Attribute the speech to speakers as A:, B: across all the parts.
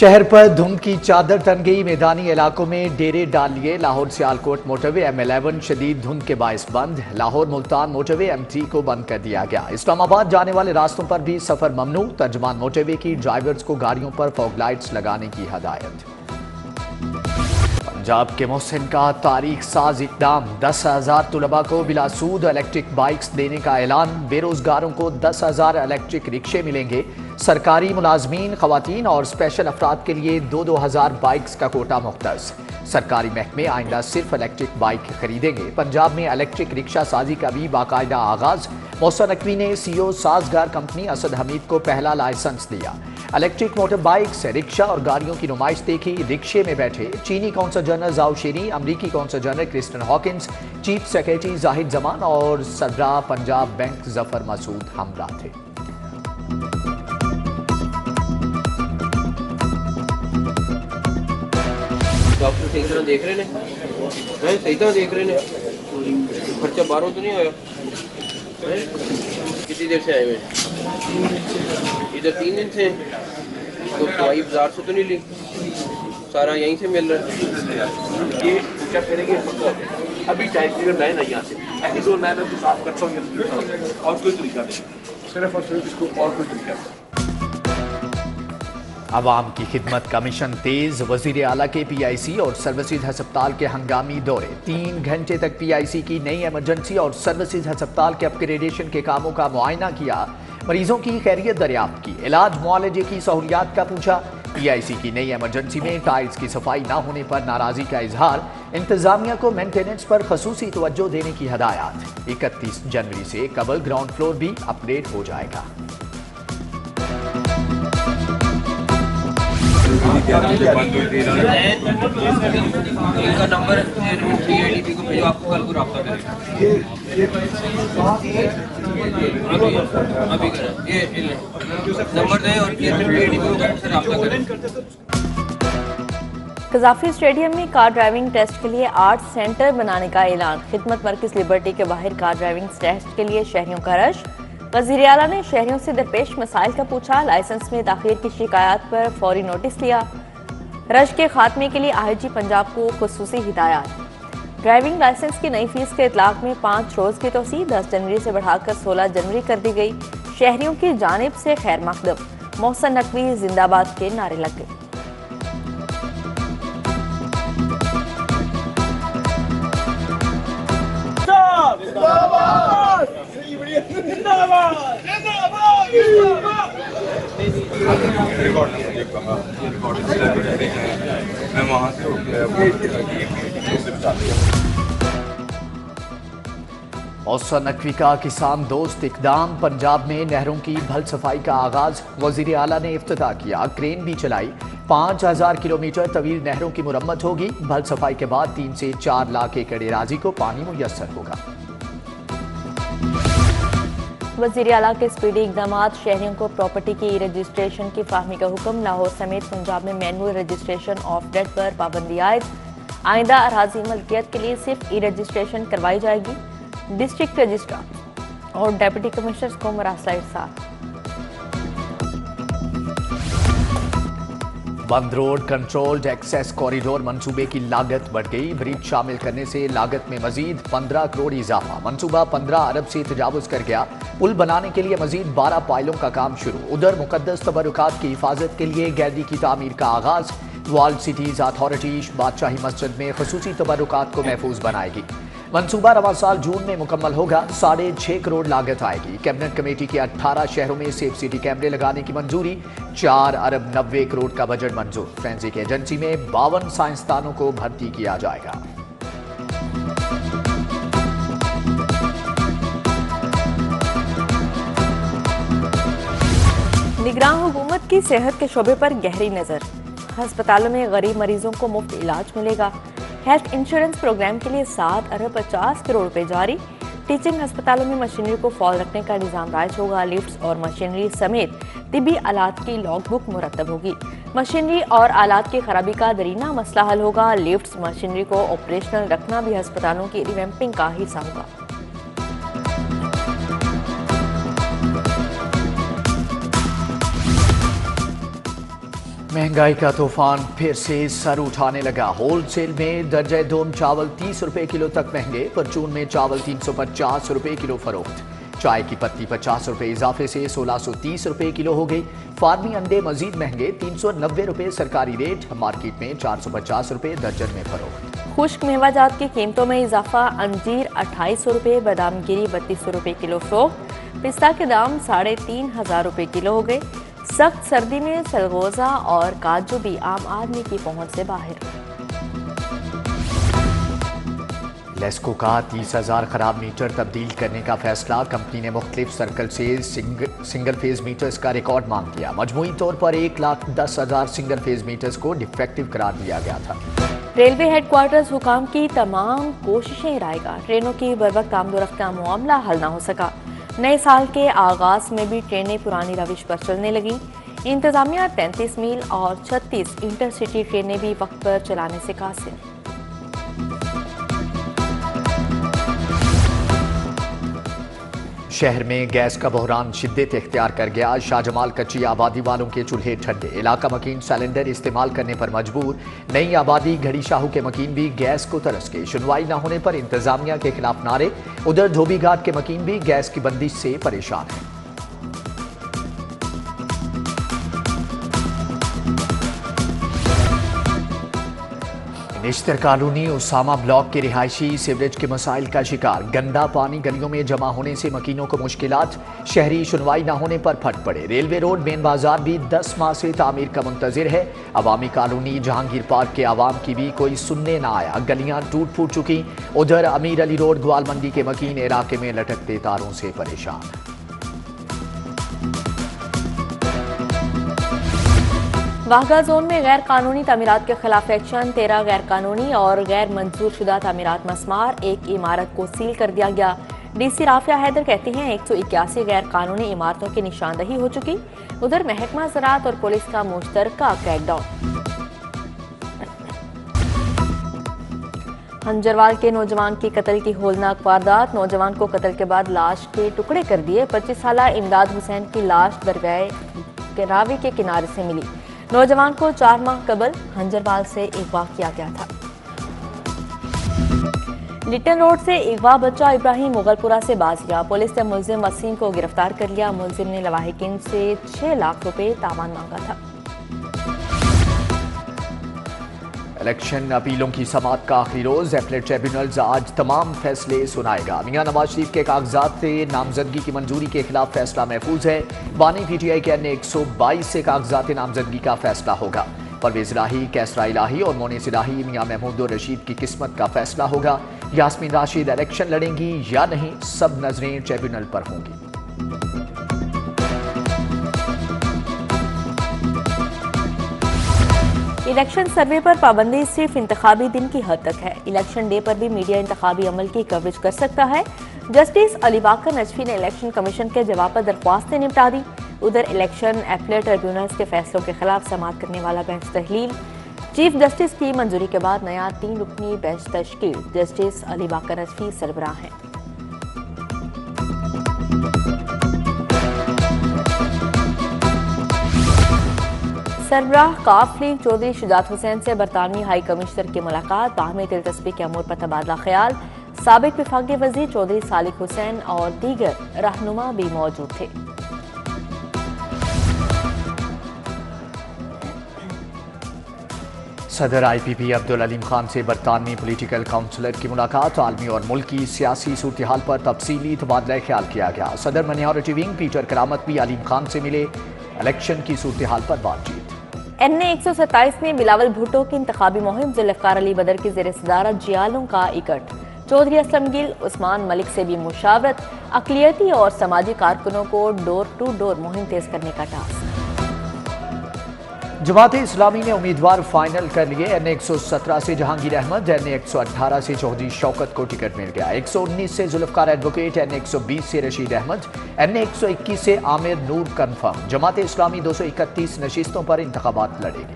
A: शहर पर धुंध की चादर तन गई। मैदानी इलाकों में डेरे डाल लिए। लाहौर सियालकोट मोटरवे M11 शदीद धुंध के बायस बंद। लाहौर मुल्तान मोटरवे M3 को बंद कर दिया गया। इस्लामाबाद जाने वाले रास्तों पर भी सफर ममनू। तर्जमान मोटरवे की ड्राइवर्स को गाड़ियों पर फॉग लाइट्स लगाने की हदायत। पंजाब के मोहसिन का तारीख साज इकदाम। 10,000 तुलबा को बिला सूद इलेक्ट्रिक बाइक्स देने का ऐलान। बेरोजगारों को 10,000 इलेक्ट्रिक रिक्शे मिलेंगे। सरकारी मुलाजमीन, खवातीन और स्पेशल अफराद के लिए 2,000 बाइक्स का कोटा मुख्तस। सरकारी महकमे आइंदा सिर्फ इलेक्ट्रिक बाइक खरीदेंगे। पंजाब में इलेक्ट्रिक रिक्शा साजी का भी बाकायदा आगाज। मोहसिन नकवी ने CEO साजगार कंपनी असद हमीद को पहला लाइसेंस दिया। इलेक्ट्रिक मोटर बाइक्स, रिक्शा और गाड़ियों की नुमाइश देखी। रिक्शे में बैठे चीनी कौंसल जनरल जाओ शेरी, अमरीकी consul general Kristin Hawkins, chief secretary Zahid Zaman और सदरा पंजाब बैंक जफर मसूद हमरा थे।
B: डॉक्टर सही तरह देख रहे हैं, सही तरह देख रहे हैं। खर्चा बाहरों तो नहीं आया? कितनी देर से आए हुए? इधर 3 दिन से। तो दवाई बाजार से तो नहीं ली? सारा यहीं से मिल रहा है।
C: ये क्या करेंगे? अभी टाइम पीरियड लाइन है यहाँ से एपिसोड मैं तो साफ करता हूँ और कोई तरीका नहीं, सिर्फ और सिर्फ इसको और कोई तरीका नहीं।
A: आवाम की खिदमत का मिशन तेज। वजीर आला के PIC और सर्विसेज हस्पताल के हंगामी दौरे। 3 घंटे तक PIC की नई इमरजेंसी और सर्विसेज हस्पताल के अपग्रेडेशन के कामों का मुआयना किया। मरीजों की खैरियत दरियाफ्त की। इलाज मुआलजे की सहूलियात का पूछा। PIC की नई इमरजेंसी में टाइल्स की सफाई न होने पर नाराजगी का इजहार। इंतजामिया को मेंटेनेंस पर खसूसी तवज्जो देने की हदायत। 31 जनवरी से कबल ग्राउंड फ्लोर भी अपग्रेड हो जाएगा।
B: इनका नंबर 3ADP को भेजो, आपको कल को रब्ता करेंगे। अभी करें, ये नंबर दें और 3ADP को से रब्ता करें।
D: कजाफी स्टेडियम में कार ड्राइविंग टेस्ट के लिए आर्ट सेंटर बनाने का ऐलान। खिदमत मरकज लिबर्टी के बाहर कार ड्राइविंग टेस्ट के लिए शहरियों का रश। वज़ीर आला ने शहरियों से दरपेश मसाइल का पूछा। लाइसेंस में ताखीर की शिकायत पर फौरी नोटिस लिया। रश के खात्मे के लिए IG पंजाब को खुसूसी हिदायत। ड्राइविंग लाइसेंस की नई फीस के इतलाक में 5 रोज की तोसी 10 जनवरी से बढ़ाकर 16 जनवरी कर दी गई। शहरियों की जानिब से खैर मकदम। मोहसिन नकवी जिंदाबाद के नारे लग गए।
C: मैं वहाँ से
A: मोहसिन नकवी का किसान दोस्त इकदाम। पंजाब में नहरों की भल सफाई का आगाज। वजीर आला ने इफ्तिताह किया। क्रेन भी चलाई। 5,000 किलोमीटर तवील नहरों की मुरम्मत होगी। भल सफाई के बाद 3 से 4 लाख एकड़ एराजी को पानी मुयस्सर होगा।
D: वज़ीर आला के स्पीडी इक़दामात। शहरियों को प्रॉपर्टी की रजिस्ट्रेशन की फाहमी का हुक्म। लाहौर समेत पंजाब में मैनुअल रजिस्ट्रेशन ऑफ डेट पर पाबंदी आयद। आइंदा अराजी मलकियत के लिए सिर्फ रजिस्ट्रेशन करवाई जाएगी। डिस्ट्रिक्ट रजिस्ट्रार और डेप्यूटी कमिश्नर्स को मरासला इरसाल।
A: बंद रोड कंट्रोल्ड एक्सेस कॉरिडोर मंसूबे की लागत बढ़ गई। ब्रिज शामिल करने से लागत में मजीद 15 करोड़ इजाफा। मंसूबा 15 अरब से तजावुज कर गया। पुल बनाने के लिए मजीद 12 पायलों का काम शुरू। उधर मुकद्दस तबरुकात की हिफाजत के लिए गैलरी की तामीर का आगाज। वर्ल्ड सिटीज अथॉरिटी बादशाही मस्जिद में खसूसी तबरुकात को महफूज बनाएगी। मंसूबा रवा साल जून में मुकम्मल होगा। 6.5 करोड़ लागत आएगी। कैबिनेट कमेटी के 18 शहरों में सेफ सिटी कैमरे लगाने की मंजूरी। 4 अरब 90 करोड़ का बजट मंजूर। फोरेंसिक एजेंसी में 52 साइंसदानों को भर्ती किया जाएगा।
D: निगरान हुकूमत की सेहत के शोबे पर गहरी नजर। अस्पतालों में गरीब मरीजों को मुफ्त इलाज मिलेगा। हेल्थ इंश्योरेंस प्रोग्राम के लिए 7 अरब 50 करोड़ रुपए जारी। टीचिंग अस्पतालों में मशीनरी को फॉल रखने का निज़ाम राइज होगा। लिफ्ट्स और मशीनरी समेत तिबी आलात की लॉग बुक मुरतब होगी। मशीनरी और आलात की खराबी का दरीना मसला हल होगा। लिफ्ट्स मशीनरी को ऑपरेशनल रखना भी अस्पतालों की रिवैम्पिंग का हिस्सा होगा।
A: महंगाई का तूफान फिर से सर उठाने लगा। होलसेल में दर्जे दोम चावल 30 रुपए किलो तक महंगे। परचून में चावल 350 रुपए किलो फरोख्त। चाय की पत्ती 50 रुपए इजाफे से 1630 रुपए किलो हो गई। फार्मी अंडे मजीद महंगे, 390 रुपए सरकारी रेट। मार्केट में 450 रुपए दर्जन में फरोख्त।
D: खुश्क मेवाजात की कीमतों में इजाफा। अंजीर 2800 रुपए, बादाम गिरी 3200 रुपए किलो फरोख्त। पिस्ता के दाम 3500 रुपए किलो हो गए। सख्त सर्दी में सलगोजा और काजू भी आम आदमी की पहुंच से बाहर।
A: लेस्को का 30,000 खराब मीटर तब्दील करने का फैसला। कंपनी ने मुख्तलिफ सर्कल से सिंगल फेज मीटर्स का रिकॉर्ड मांग लिया। मजमूई तौर पर 1,10,000 सिंगल फेज मीटर्स को डिफेक्टिव करार दिया गया था।
D: रेलवे हेडक्वार्टर्स हुकाम की तमाम कोशिशें रायगा। ट्रेनों की बरवक्त आमदोरफ्त का मामला हल न हो सका। नए साल के आगाज में भी ट्रेनें पुरानी रविश पर चलने लगी। इंतजामिया 33 मील और 36 इंटरसिटी ट्रेनें भी वक्त पर चलाने से कासिर।
A: शहर में गैस का बहरान शिद्दत इख्तियार कर गया। शाहजमाल कच्ची आबादी वालों के चूल्हे ठंडे। इलाका मकीन सिलेंडर इस्तेमाल करने पर मजबूर। नई आबादी घड़ी शाहू के मकीन भी गैस को तरस गए। सुनवाई न होने पर इंतजामिया के खिलाफ नारे। उधर धोबी घाट के मकीन भी गैस की बंदिश से परेशान है। निश्तर कॉलोनी उसामा ब्लॉक के रिहायशी सीवरेज के मसाइल का शिकार। गंदा पानी गलियों में जमा होने से मकीनों को मुश्किलात। शहरी सुनवाई न होने पर फट पड़े। रेलवे रोड मेन बाजार भी 10 माह से तामीर का मुंतजिर है। अवामी कॉलोनी जहांगीर पार्क के आवाम की भी कोई सुनने न आया। गलियां टूट फूट चुकी। उधर अमीर अली रोड ग्वाल मंडी के मकीन इलाके में लटकते तारों से परेशान।
D: वाहगा जोन में गैर कानूनी तामीरात के खिलाफ एक्शन। 13 गैर कानूनी और गैर मंजूर शुदा तामीरात मस्मार। एक इमारत को सील कर दिया गया। डीसी राफिया हैदर कहती हैं 181 गैर कानूनी इमारतों की निशानदही हो चुकी। उधर महकमा ज़राअत और पुलिस का मुश्तरका क्रैकडाउन। हंजरवाल के नौजवान की कत्ल की होलनाक वारदात। नौजवान को कत्ल के बाद लाश के टुकड़े कर दिए। 25 साला इमदाद हुसैन की लाश दरियाए रावी के किनारे से मिली। नौजवान को 4 माह कबल हंजरवाल से अगवा किया गया था। लिटन रोड से अगवा बच्चा इब्राहिम मुगलपुरा से बाज गया। पुलिस ने मुलजिम वसीम को गिरफ्तार कर लिया। मुलजिम ने लवाहिकीन से 6 लाख रुपए तावान मांगा था।
A: इलेक्शन अपीलों की समाअत का आखिरी रोज। एपलेट ट्रिब्यूनल आज तमाम फैसले सुनाएगा। मियां नवाज शरीफ के कागजात से नामजदगी की मंजूरी के खिलाफ फैसला महफूज है। बानी पीटीआई के अन्य 122 से कागजात नामजदगी का फैसला होगा। परवेज इलाही, कैसरा इलाही और मोनिस इलाही, मियां महमूद और रशीद की किस्मत का फैसला होगा। यास्मीन राशिद इलेक्शन लड़ेंगी या नहीं, सब नजरें ट्रिब्यूनल पर होंगी।
D: इलेक्शन सर्वे पर पाबंदी सिर्फ इंतखाबी दिन की हद तक है। इलेक्शन डे पर भी मीडिया इंतखाबी अमल की कवरेज कर सकता है। जस्टिस अली बाकर नजफी ने इलेक्शन कमीशन के जवाब पर दरख्वास्तें निपटा दी। उधर इलेक्शन एपलेट ट्रिब्यूनल्स के फैसलों के खिलाफ समाअत करने वाला बेंच तहलील। चीफ जस्टिस की मंजूरी के बाद नया 3 रुकनी बेंच तश्कील। जस्टिस अली बाकर नजफी सरबराह हैं। सरबराह काफ लीग चौधरी शुजात हुसैन से बरतानवी हाई कमिश्नर की मुलाकात। बाहमी दिलचस्पी के अमूर पर तबादला ख्याल। साबिक विफाकी वजीर चौधरी सालिक हुसैन और दीगर रहनुमा भी मौजूद थे।
A: सदर IPP अब्दुल अलीम खान से बरतानवी पॉलिटिकल काउंसलर की मुलाकात। आलमी और मुल्की सियासी सूरत हाल पर तफसीली तबादला ख्याल किया गया। सदर माइनॉरिटी विंग पीटर करामत भी अलीम खान से मिले। इलेक्शन की सूरत हाल पर बातचीत।
D: NA 127 में बिलावल भुट्टो की इंतखाबी मुहिम। जुल्फ़िकार अली बदर की ज़ेर सदारत जियालों का इकट्ठ। चौधरी असलम गिल, उस्मान मलिक से भी मुशावरत। अक़लियती और समाजी कारकुनों को डोर टू डोर मुहिम तेज करने का टास्क।
A: जमात इस्लामी ने उम्मीदवार फाइनल कर लिए। NA 117 से जहांगीर अहमद, NA 118 से चौधरी शौकत को टिकट मिल गया। 119 से जुल्फ़िकार एडवोकेट, NA 120 से रशीद अहमद, NA 121 से आमिर नूर कन्फर्म। जमात इस्लामी 231 नशिस्तों पर इंतखाबात लड़ेगी।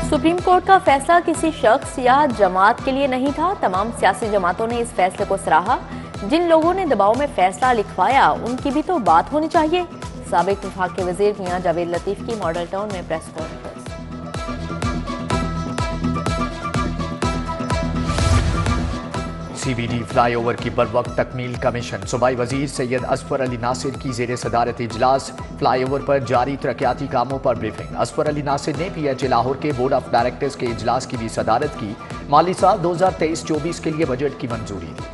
D: सुप्रीम कोर्ट का फैसला किसी शख्स या जमात के लिए नहीं था। तमाम सियासी जमातों ने इस फैसले को सराहा। जिन लोगों ने दबाव में फैसला लिखवाया उनकी भी तो बात होनी चाहिए। साबिक वफाकी वजीर मियां जावेद लतीफ की मॉडल टाउन में प्रेस कॉन्फ्रेंस।
A: CBD फ्लाईओवर की बरवक्त तकमील का मिशन। सूबाई वजीर सैयद असफर अली नासिर की जेर सदारत इजलास। फ्लाईओवर पर जारी तरक्याती कामों पर ब्रीफिंग। असफर अली नासिर ने PH लाहौर के बोर्ड ऑफ डायरेक्टर्स के इजलास की भी सदारत की। माली साल 2023-24 के लिए बजट की मंजूरी दी।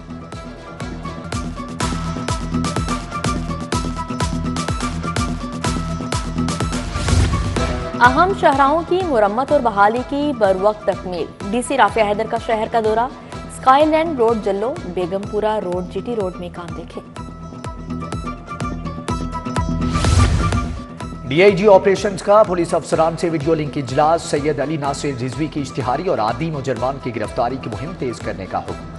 D: अहम शाहराहों की मुरम्मत और बहाली की बरवक्त तकमील। DC राफिया हैदर का शहर का दौरा। Skyland road जल्लो, Begumpura road, GT road में काम देखे।
A: DIG ऑपरेशंस का पुलिस अफसरान से वीडियो लिंक इजलास। सैयद अली नासिर रिजवी की इश्तिहारी और आदि मुजरमान की गिरफ्तारी की मुहिम तेज करने का हुक्म।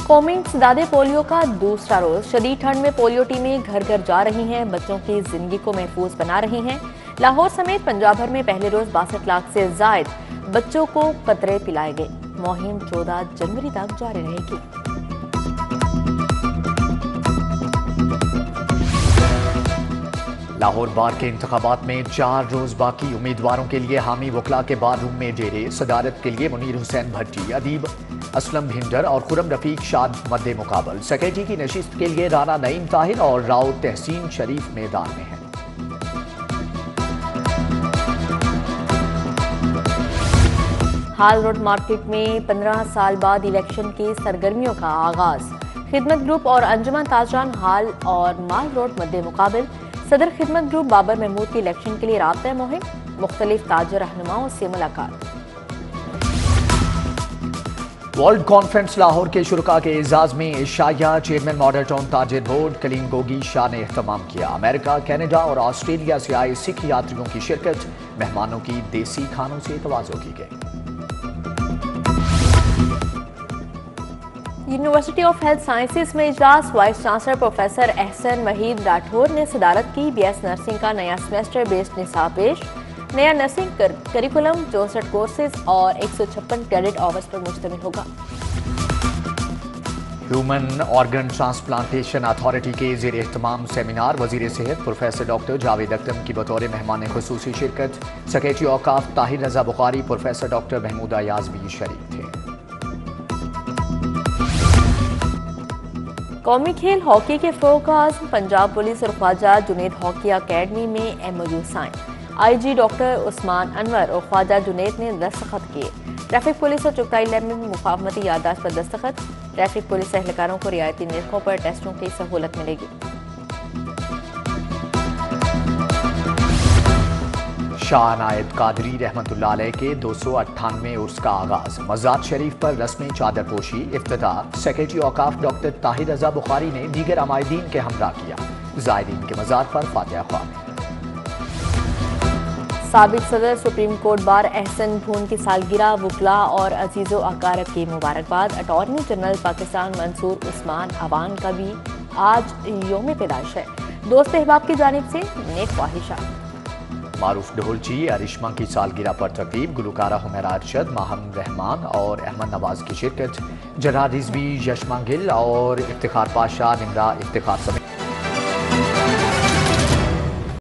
D: कौमी इंसदादे पोलियो का दूसरा रोज। शदीद ठंड में पोलियो टीमें घर घर जा रही हैं, बच्चों की जिंदगी को महफूज बना रही हैं। लाहौर समेत पंजाब भर में पहले रोज 62 लाख से जायद बच्चों को कतरे पिलाए गए। मुहिम 14 जनवरी तक जारी रहेगी।
A: लाहौर बार के इंतखाबात में 4 रोज बाकी। उम्मीदवारों के लिए हामी वकला के बार रूम में डेरे। सदारत के लिए मुनीर हुसैन भट्टी, अदीब असलम भिंडर और खुरम रफीक शाद मद्दे मुकाबल। सेक्रेटरी की नशिस्त के लिए राना नईम ताहिर और राव तहसीन शरीफ मैदान में हैं।
D: हाल रोड मार्केट में 15 साल बाद इलेक्शन की सरगर्मियों का आगाज। खिदमत ग्रुप और अंजुमन ताजरान हाल और माल रोड मद्दे मुकाबल। सदर खिदमत ग्रुप बाबर महमूद की इलेक्शन के लिए राब्ता मुहिम। मुख्तलिफ ताजर रहनुमाओं से मुलाकात।
A: वर्ल्ड कॉन्फ्रेंस लाहौर के शुरका के एजाज में एशिया चेयरमैन मॉडल टाउन ताजिर बोर्ड कलीम गोगी शाह ने एहतमाम किया। अमेरिका, कनाडा और ऑस्ट्रेलिया से आए सिख यात्रियों की शिरकत। मेहमानों की देसी खानों से तवाज़ो की गई।
D: यूनिवर्सिटी ऑफ हेल्थ साइंसेज में इजलास। Vice chancellor professor Ehsan Waheed Rathore ने सदारत की। BS नर्सिंग का नया सेमेस्टर बेस्ड निसाब पेश। नया नर्सिंग करिकुलम 64 कोर्सेज और 156 क्रेडिट आवर्स पर मुश्तमिल होगा।
A: ह्यूमन ऑर्गन ट्रांसप्लांटेशन अथॉरिटी के ज़ेर एहतमाम सेमिनार। वजीर सेहत प्रोफेसर डॉक्टर जावेद अख्तम की बतौर मेहमान खुसूसी शिरकत। सेक्रेटरी औकाफ ताहिर रजा बुखारी, प्रोफेसर डॉक्टर महमूद अयाज भी शरीक थे।
D: कौमी खेल हॉकी के फ़रोग़ पंजाब पुलिस और ख्वाजा जुनैद हॉकी अकेडमी में MOU sign. IG doctor Usman Anwar और ख्वाजा जुनैद ने दस्तखत किए। ट्रैफिक पुलिस और चुगताई लैब में मुकाफमती याददाश्त पर दस्तखत। ट्रैफिक पुलिस एहलकारों को रियायती निर्खों पर टेस्टों की सहूलत मिलेगी।
A: शाह नायद कादरी रहमतुल्लाह अलैह के 298वें उर्स का आगाज। मज़ार शरीफ पर रस्मी चादर पोशी इफ्तिताह। सेक्रेटरी औकाफ डॉक्टर ताहिर रजा बुखारी ने दीगर अमायदीन के हमरा किया। ज़ायरीन के मज़ार पर फातिहा ख्वानी।
D: साबिक सदर सुप्रीम कोर्ट बार एहसन भून की सालगिरह। वकला और अजीज़ो अकारब की मुबारकबाद। अटॉर्नी जनरल पाकिस्तान मंसूर उस्मान अवान का भी आज योम पैदाइश है। दोस्त अहबाब की जानिब से नेक ख्वाहिशात।
A: मारूफ ढोलची अरिश्मा की सालगिरह पर तकरीब। गुलकारा हुमैरा अरशद, माहम रहमान और अहमद नवाज की शिरकत। जनाब रिजवी, यशमा गिल और इफ्तिखार पाशा, निमरा इफ्तिखार समेत